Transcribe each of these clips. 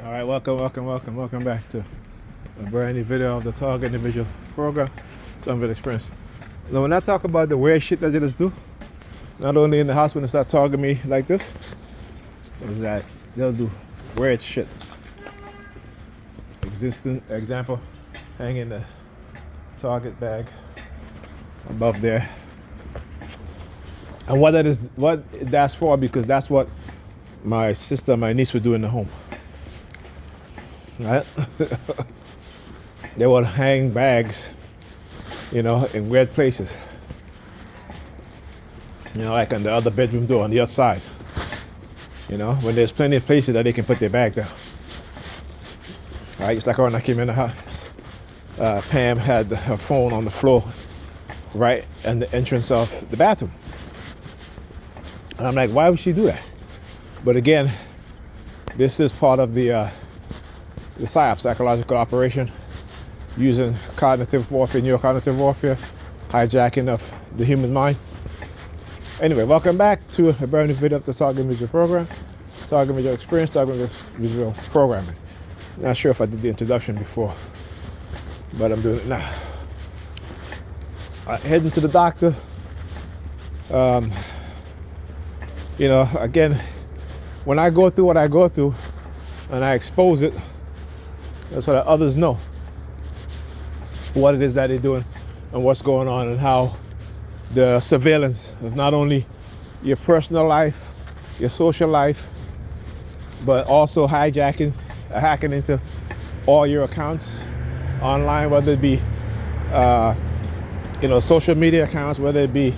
All right, welcome back to a brand new video of the Target Individual program, Some Experience. Now, when I talk about the weird shit that they just do, not only in the house when they start targeting me like this, is that they'll do weird shit. Example, hanging the Target bag above there. And what that's for, because that's what my sister and my niece would do in the home. Right? They would hang bags, in weird places. Like on the other bedroom door on the outside. When there's plenty of places that they can put their bag down. Right? Just like when I came in the house, Pam had her phone on the floor, right in the entrance of the bathroom. And I'm like, why would she do that? But again, this is part of the PSYOP, psychological operation, using cognitive warfare, neurocognitive warfare, hijacking of the human mind. Anyway, welcome back to a brand new video of the Target Individual program, Target Individual Experience, Target Individual Programming. Not sure if I did the introduction before, but I'm doing it now. Heading to the doctor. Again, when I go through what I go through and I expose it, that's so that others know what it is that they're doing and what's going on, and how the surveillance of not only your personal life, your social life, but also hacking into all your accounts online, whether it be social media accounts, whether it be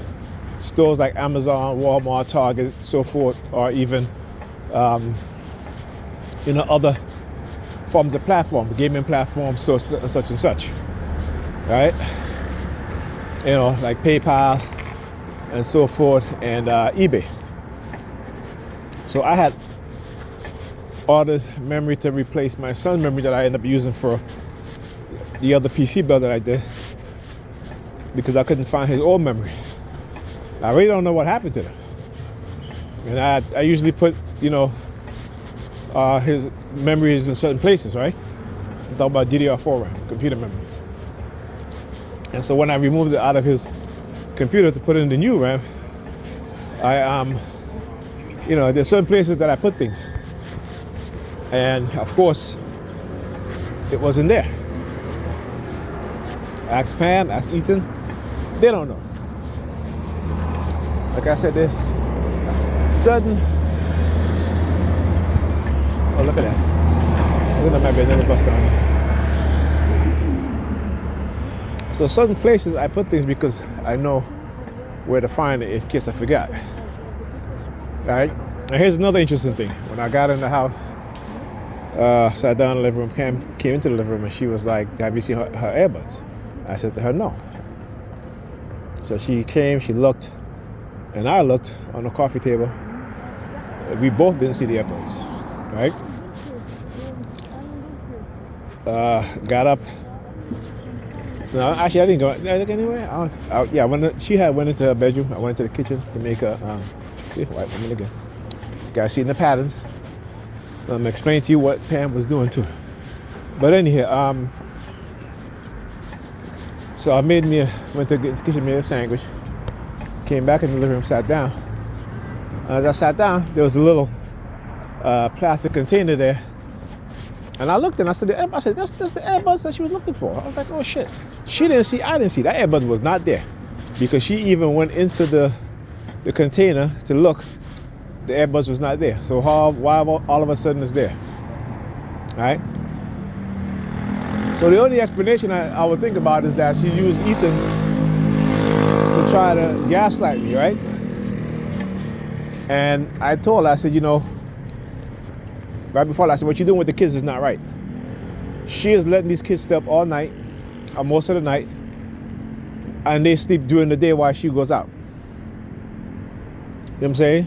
stores like Amazon, Walmart, Target, so forth, or even other forms of platform, gaming platforms, such and such, right? Like PayPal and so forth, and eBay. So I had ordered memory to replace my son's memory that I ended up using for the other PC build that I did, because I couldn't find his old memory. I really don't know what happened to them. And I usually put, his memories in certain places, right? I'm talking about DDR4 RAM, computer memory. And so when I removed it out of his computer to put in the new RAM, there's certain places that I put things. And of course, it wasn't there. Ask Pam, ask Ethan, they don't know. Like I said, there's certain... Oh, look at that. I think there might be another bus down there. So certain places I put things because I know where to find it in case I forgot. Alright? Now here's another interesting thing. When I got in the house, sat down in the living room, came into the living room, and she was like, have you seen her earbuds? I said to her, no. So she came, she looked, and I looked on the coffee table. We both didn't see the earbuds. Right? Got up. No, actually, I didn't go anywhere. She went into her bedroom. I went into the kitchen to make her. Wipe them again. Guys, see the patterns. I'm gonna explain to you what Pam was doing too. But anyhow, so I went to the kitchen, made a sandwich. Came back in the living room, sat down. As I sat down, there was a little plastic container there, and I looked and I said, that's the earbuds that she was looking for. I was like, oh shit. I didn't see that earbud was not there, because she even went into the container to look. The earbuds was not there. So why all of a sudden it's there? All right. So the only explanation I would think about is that she used Ethan to try to gaslight me, right? And I told her, I said, right before I said, what you're doing with the kids is not right. She is letting these kids stay up all night, or most of the night, and they sleep during the day while she goes out. You know what I'm saying?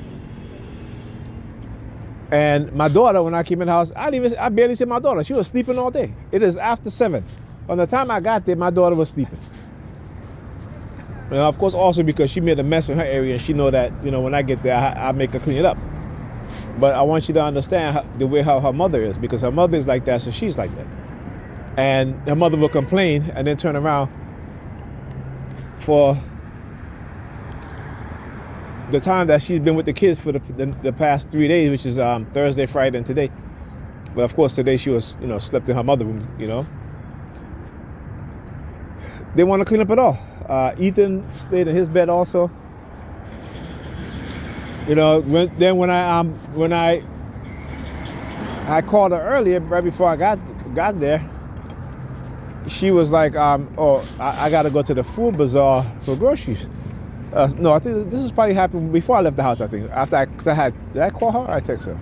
And my daughter, when I came in the house, I barely see my daughter. She was sleeping all day. It is after 7. By the time I got there, my daughter was sleeping. And of course, also because she made a mess in her area, and she know that, when I get there, I make her clean it up. But I want you to understand the way how her mother is, because her mother is like that, so she's like that. And her mother will complain and then turn around for the time that she's been with the kids for the past 3 days, which is Thursday, Friday, and today. But of course, today she was, slept in her mother room, They want to clean up it all. Ethan stayed in his bed also. When I called her earlier, right before I got there, she was like, I got to go to the food bazaar for groceries. No, I think this was probably happened before I left the house, I think. Did I call her or I text her?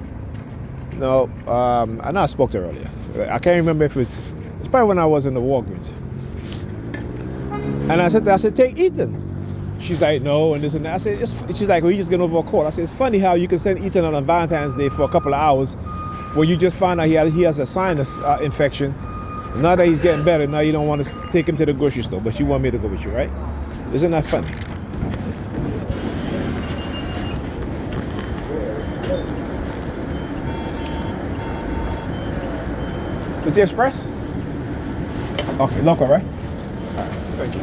No, I know I spoke to her earlier. I can't remember if it's probably when I was in the Walgreens. And I said, take Ethan. She's like, no, and this and that. I said, she's like, well, you just getting over a cold. I said, it's funny how you can send Ethan on Valentine's Day for a couple of hours when you just find out he has a sinus infection. Now that he's getting better, now you don't want to take him to the grocery store, but you want me to go with you, right? Isn't that funny? Is the Express? Okay, local, right? All right, thank you.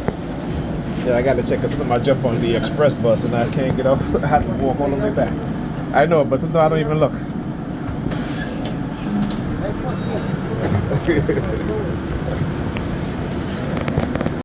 Yeah, I got to check because sometimes I jump on the Express bus and I can't get off. I have to walk all the way back. I know, but sometimes I don't even look.